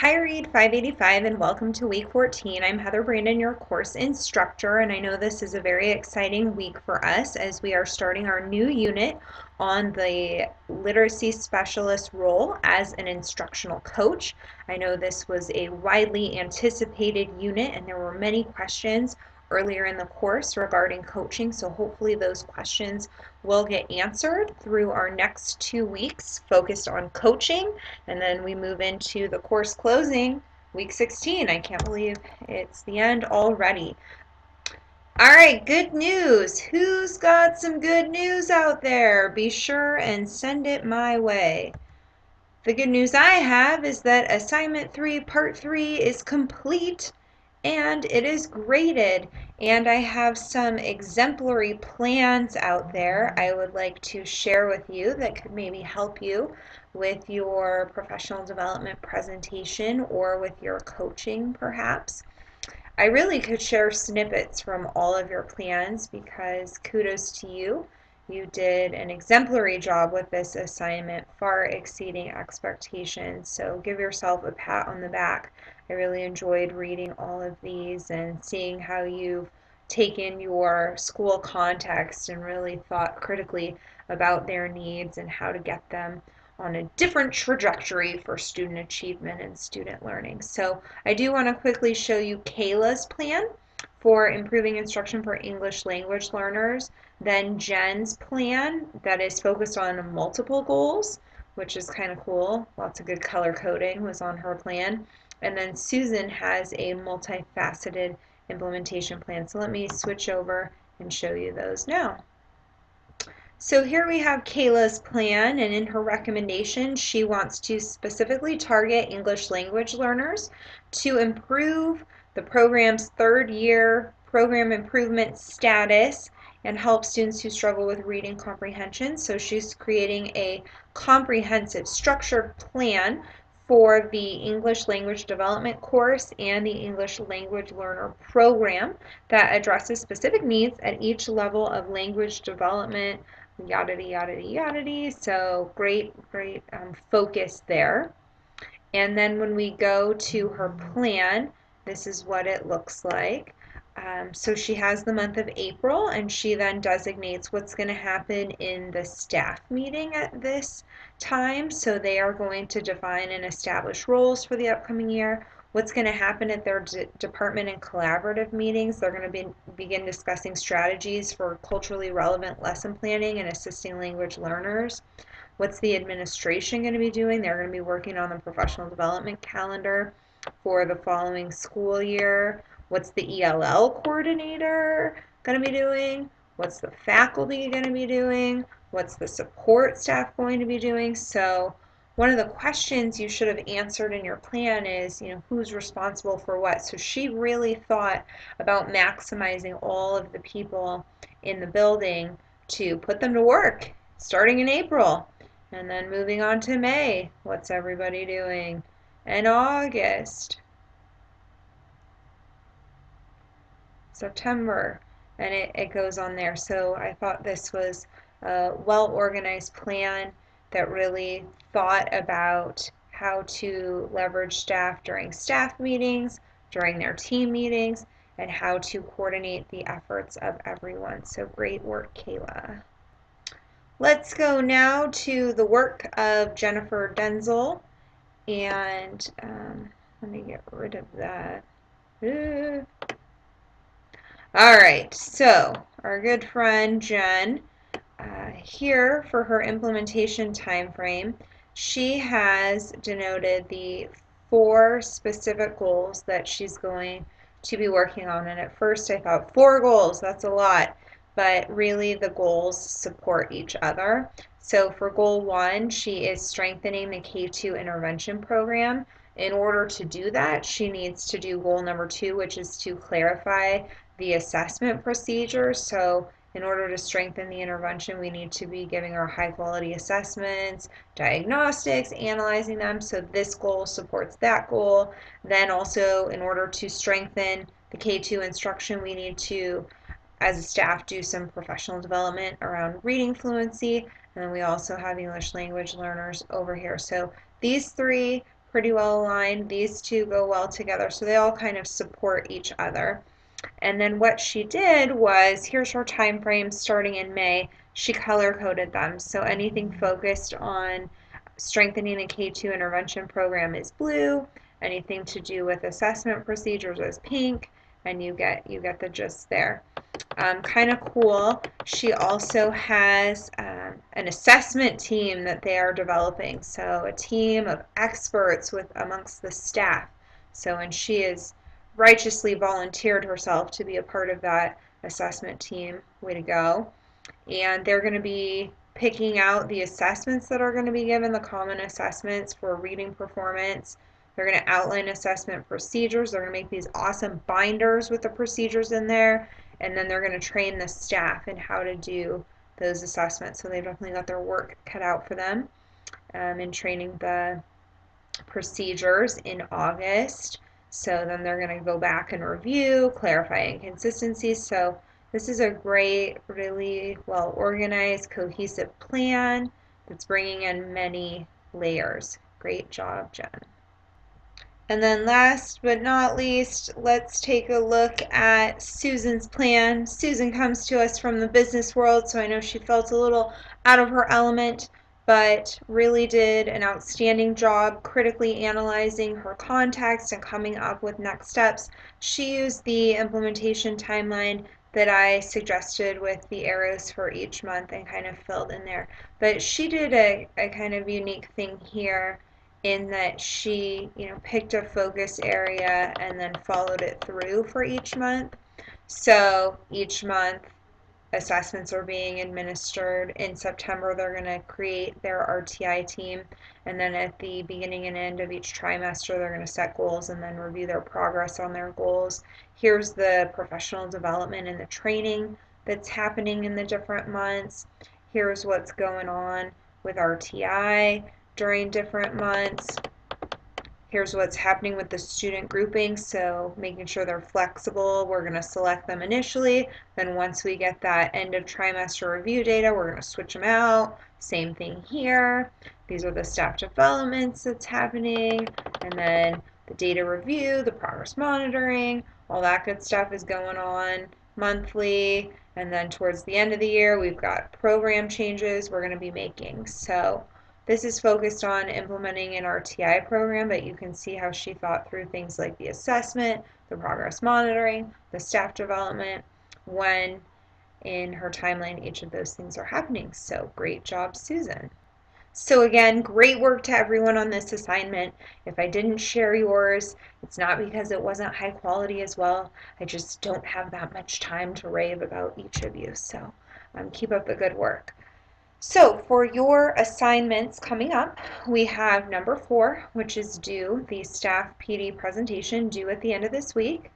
Hi, Read 585, and welcome to week 14. I'm Heather Brandon, your course instructor, and I know this is a very exciting week for us as we are starting our new unit on the literacy specialist role as an instructional coach. I know this was a widely anticipated unit, and there were many questions earlier in the course regarding coaching, so hopefully those questions will get answered through our next 2 weeks focused on coaching, and then we move into the course closing, week 16. I can't believe it's the end already. All right, good news. Who's got some good news out there? Be sure and send it my way. The good news I have is that assignment 3, part 3 is complete and it is graded, and I have some exemplary plans out there I would like to share with you that could maybe help you with your professional development presentation or with your coaching perhaps. I really could share snippets from all of your plans because kudos to you. You did an exemplary job with this assignment, far exceeding expectations. So give yourself a pat on the back. I really enjoyed reading all of these and seeing how you've taken your school context and really thought critically about their needs and how to get them on a different trajectory for student achievement and student learning. So I do want to quickly show you Kayla's plan for improving instruction for English language learners, then Jen's plan that is focused on multiple goals, which is kind of cool. Lots of good color coding was on her plan. And then Susan has a multifaceted implementation plan. So let me switch over and show you those now. So here we have Kayla's plan, and in her recommendation, she wants to specifically target English language learners to improve the program's third year program improvement status and help students who struggle with reading comprehension. So she's creating a comprehensive, structured plan for the English language development course and the English language learner program that addresses specific needs at each level of language development, yada yada yada. So great focus there. And then when we go to her plan, this is what it looks like. So she has the month of April, and she then designates what's going to happen in the staff meeting at this time. So they are going to define and establish roles for the upcoming year. What's going to happen at their department and collaborative meetings? They're going to begin discussing strategies for culturally relevant lesson planning and assisting language learners. What's the administration going to be doing? They're going to be working on the professional development calendar for the following school year. What's the ELL coordinator going to be doing? What's the faculty going to be doing? What's the support staff going to be doing? So one of the questions you should have answered in your plan is, who's responsible for what? So she really thought about maximizing all of the people in the building to put them to work starting in April. And then moving on to May, what's everybody doing? And August, September, and it goes on there. So I thought this was a well-organized plan that really thought about how to leverage staff during staff meetings, during their team meetings, and how to coordinate the efforts of everyone. So great work, Kayla. Let's go now to the work of Jennifer Denzel, and let me get rid of that. All right, so our good friend Jen, here for her implementation time frame, she has denoted the 4 specific goals that she's going to be working on. And at first I thought 4 goals, that's a lot, but really the goals support each other. So for goal 1, she is strengthening the K2 intervention program. In order to do that, she needs to do goal number 2, which is to clarify the assessment procedure. So in order to strengthen the intervention, we need to be giving our high quality assessments, diagnostics, analyzing them. So this goal supports that goal. Then also, in order to strengthen the K2 instruction, we need to, as a staff, do some professional development around reading fluency. And then we also have English language learners over here. So these 3 pretty well aligned. These two go well together, so they all kind of support each other. And then what she did was, here's her time frame starting in May. She color coded them. So anything focused on strengthening the K2 intervention program is blue. Anything to do with assessment procedures is pink, and you get the gist there. Kind of cool. She also has an assessment team that they are developing. So a team of experts with amongst the staff. So, and she has righteously volunteered herself to be a part of that assessment team. Way to go. And they're going to be picking out the assessments that are going to be given, the common assessments for reading performance. They're going to outline assessment procedures. They're going to make these awesome binders with the procedures in there. And then they're going to train the staff in how to do those assessments. So they've definitely got their work cut out for them in training the procedures in August. So then they're going to go back and review, clarify inconsistencies. So this is a great, really well organized, cohesive plan that's bringing in many layers. Great job, Jen. And then last but not least, let's take a look at Susan's plan. Susan comes to us from the business world, so I know she felt a little out of her element, but really did an outstanding job critically analyzing her context and coming up with next steps. She used the implementation timeline that I suggested with the arrows for each month and kind of filled in there. But she did a kind of unique thing here in that she, picked a focus area and then followed it through for each month. So each month assessments are being administered. In September, they're going to create their RTI team. And then at the beginning and end of each trimester, they're going to set goals and then review their progress on their goals. Here's the professional development and the training that's happening in the different months. Here's what's going on with RTI during different months. Here's what's happening with the student grouping, so making sure they're flexible. We're going to select them initially, then once we get that end of trimester review data, we're going to switch them out. Same thing here. These are the staff developments that's happening, and then the data review, the progress monitoring, all that good stuff is going on monthly. And then towards the end of the year, we've got program changes we're going to be making. So this is focused on implementing an RTI program, but you can see how she thought through things like the assessment, the progress monitoring, the staff development, when in her timeline each of those things are happening. So great job, Susan. So again, great work to everyone on this assignment. If I didn't share yours, it's not because it wasn't high quality as well. I just don't have that much time to rave about each of you. So keep up the good work. So for your assignments coming up, we have number 4, which is due, the staff PD presentation due at the end of this week.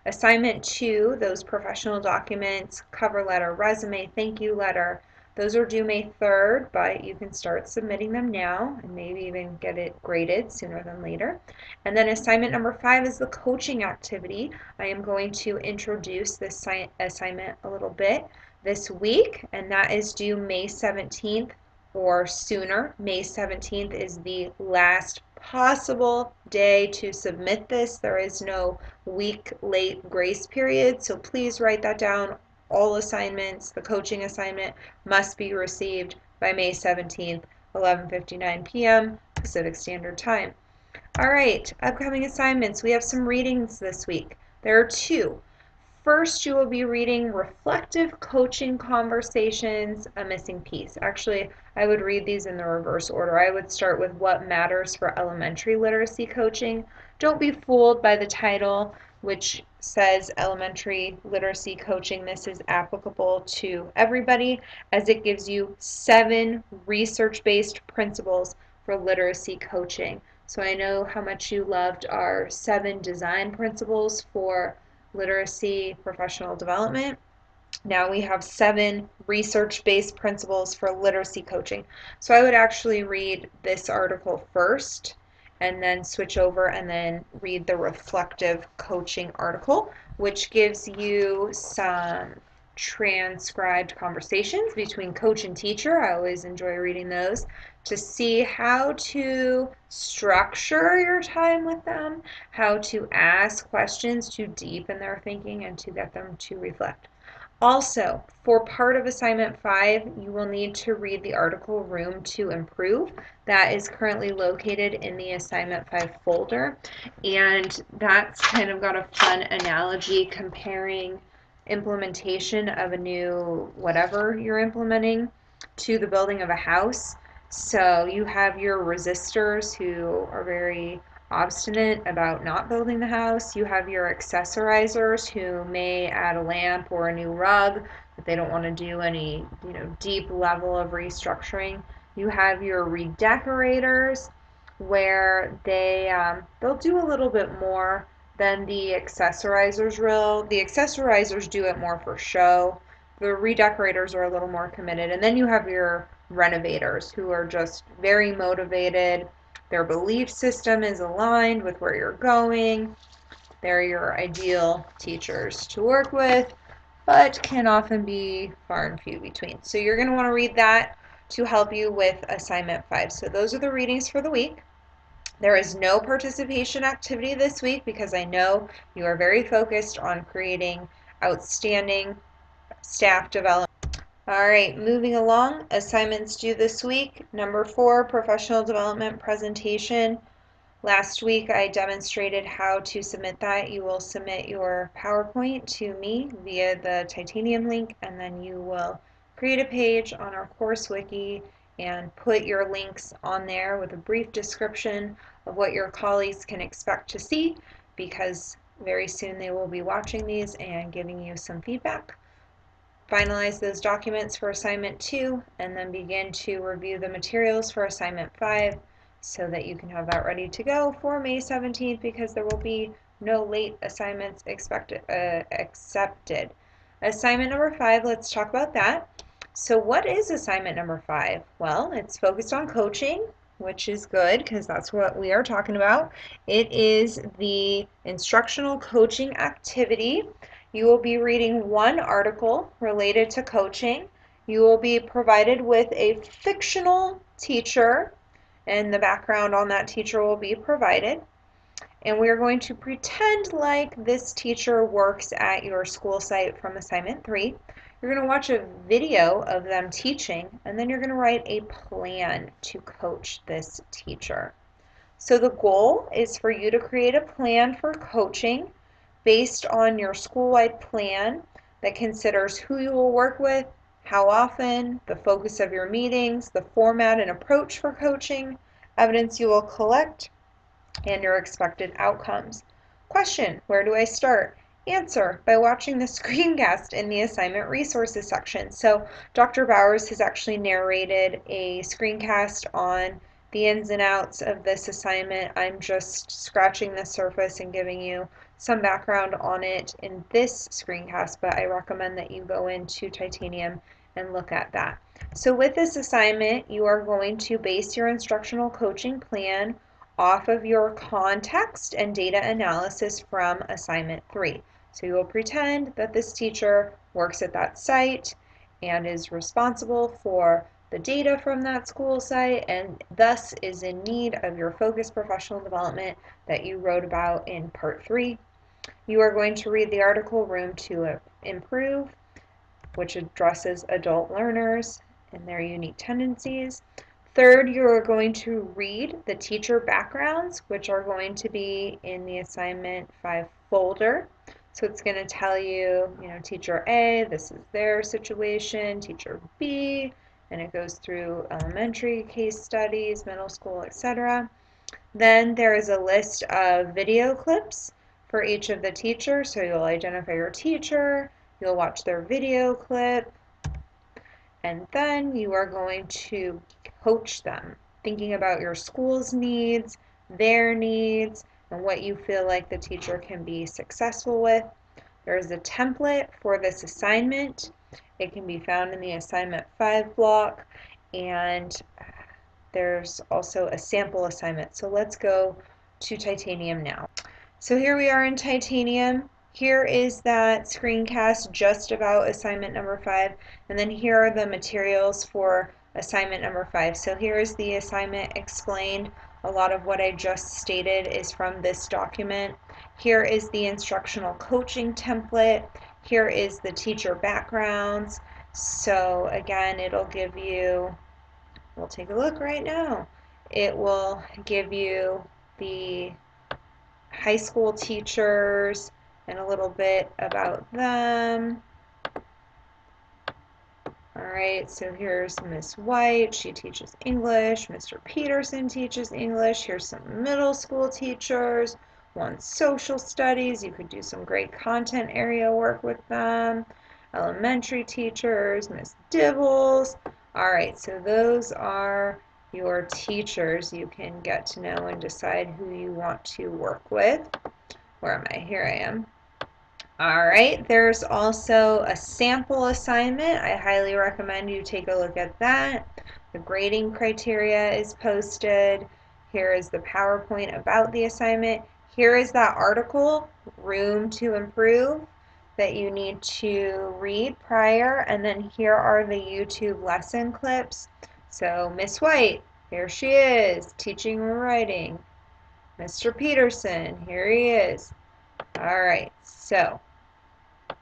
Assignment 2, those professional documents, cover letter, resume, thank you letter, those are due May 3rd, but you can start submitting them now and maybe even get it graded sooner than later. And then assignment number 5 is the coaching activity. I am going to introduce this assignment a little bit this week, and that is due May 17th or sooner. May 17th is the last possible day to submit this. There is no week late grace period, so please write that down. All assignments, the coaching assignment, must be received by May 17th, 11:59 p.m. Pacific Standard Time. All right, upcoming assignments. We have some readings this week. There are 2. First, you will be reading Reflective Coaching Conversations, A Missing Piece. Actually, I would read these in the reverse order. I would start with What Matters for Elementary Literacy Coaching. Don't be fooled by the title, which says Elementary Literacy Coaching. This is applicable to everybody, as it gives you 7 research-based principles for literacy coaching. So I know how much you loved our 7 design principles for literacy professional development. Now we have 7 research-based principles for literacy coaching. So I would actually read this article first and then switch over and then read the reflective coaching article, which gives you some transcribed conversations between coach and teacher. I always enjoy reading those to see how to structure your time with them, how to ask questions to deepen their thinking and to get them to reflect. Also, for part of assignment 5, you will need to read the article Room to Improve. That is currently located in the assignment 5 folder, and that's kind of got a fun analogy comparing implementation of a new whatever you're implementing to the building of a house. So you have your resistors who are very obstinate about not building the house. You have your accessorizers who may add a lamp or a new rug, but they don't want to do any, deep level of restructuring. You have your redecorators where they'll do a little bit more than the accessorizers will. The accessorizers do it more for show. The redecorators are a little more committed. And then you have your renovators who are just very motivated. Their belief system is aligned with where you're going. They're your ideal teachers to work with, but can often be far and few between. So you're going to want to read that to help you with assignment 5. So those are the readings for the week. There is no participation activity this week because I know you are very focused on creating outstanding staff development. All right, moving along, assignments due this week. Number 4, professional development presentation. Last week I demonstrated how to submit that. You will submit your PowerPoint to me via the Titanium link, and then you will create a page on our course wiki and put your links on there with a brief description of what your colleagues can expect to see, because very soon they will be watching these and giving you some feedback. Finalize those documents for assignment 2 and then begin to review the materials for assignment 5 so that you can have that ready to go for May 17th, because there will be no late assignments accepted. Assignment number 5, let's talk about that. So what is assignment number 5? Well, it's focused on coaching, which is good because that's what we are talking about. It is the instructional coaching activity. You will be reading one article related to coaching. You will be provided with a fictional teacher, and the background on that teacher will be provided. And we are going to pretend like this teacher works at your school site from assignment 3. You're going to watch a video of them teaching, and then you're going to write a plan to coach this teacher. So the goal is for you to create a plan for coaching based on your school-wide plan that considers who you will work with, how often, the focus of your meetings, the format and approach for coaching, evidence you will collect, and your expected outcomes. Question: where do I start? Answer: by watching the screencast in the assignment resources section. So Dr. Bowers has actually narrated a screencast on the ins and outs of this assignment. I'm just scratching the surface and giving you some background on it in this screencast, but I recommend that you go into Titanium and look at that. So with this assignment, you are going to base your instructional coaching plan off of your context and data analysis from assignment 3. So you will pretend that this teacher works at that site and is responsible for the data from that school site, and thus is in need of your focused professional development that you wrote about in part 3. You are going to read the article Room to Improve, which addresses adult learners and their unique tendencies. Third, you are going to read the teacher backgrounds, which are going to be in the assignment 5 folder. So it's going to tell you, teacher A, this is their situation, teacher B, and it goes through elementary case studies, middle school, etc. Then there is a list of video clips for each of the teachers. So you'll identify your teacher, you'll watch their video clip, and then you are going to coach them, thinking about your school's needs, their needs, and what you feel like the teacher can be successful with. There's a template for this assignment. It can be found in the assignment 5 block, and there's also a sample assignment. So let's go to Titanium now. So here we are in Titanium. Here is that screencast just about assignment number 5, and then here are the materials for assignment number 5. So here is the assignment explained. A lot of what I just stated is from this document. Here is the instructional coaching template. Here is the teacher backgrounds. So again, it'll give you, we'll take a look right now. It will give you the high school teachers and a little bit about them. All right, so here's Miss White. She teaches English. Mr. Peterson teaches English. Here's some middle school teachers. One social studies. You could do some great content area work with them. Elementary teachers, Miss Dibbles. All right, so those are your teachers you can get to know and decide who you want to work with. Where am I? Here I am. All right, there's also a sample assignment. I highly recommend you take a look at that. The grading criteria is posted. Here is the PowerPoint about the assignment. Here is that article, Room to Improve, that you need to read prior. And then here are the YouTube lesson clips. So Miss White, here she is, teaching and writing. Mr. Peterson, here he is. All right, so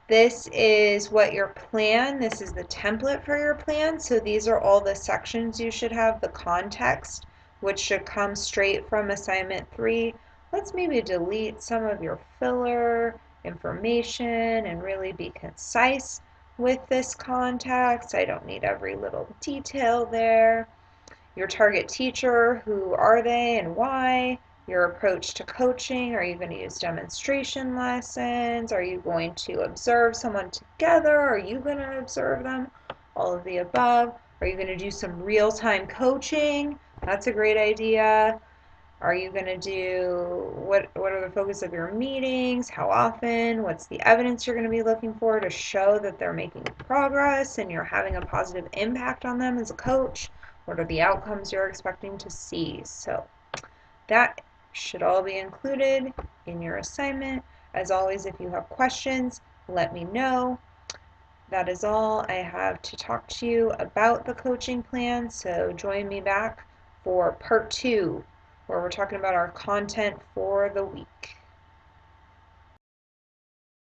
this is what your plan, this is the template for your plan. So these are all the sections you should have, the context, which should come straight from assignment 3. Let's maybe delete some of your filler information and really be concise with this context. I don't need every little detail there. Your target teacher, who are they and why? Your approach to coaching, are you going to use demonstration lessons? Are you going to observe someone together? Are you going to observe them? All of the above. Are you going to do some real-time coaching? That's a great idea. Are you going to do, what are the focus of your meetings? How often? What's the evidence you're going to be looking for to show that they're making progress and you're having a positive impact on them as a coach? What are the outcomes you're expecting to see? So that should all be included in your assignment. As always, if you have questions, let me know. That is all I have to talk to you about the coaching plan. So join me back for part 2, where we're talking about our content for the week.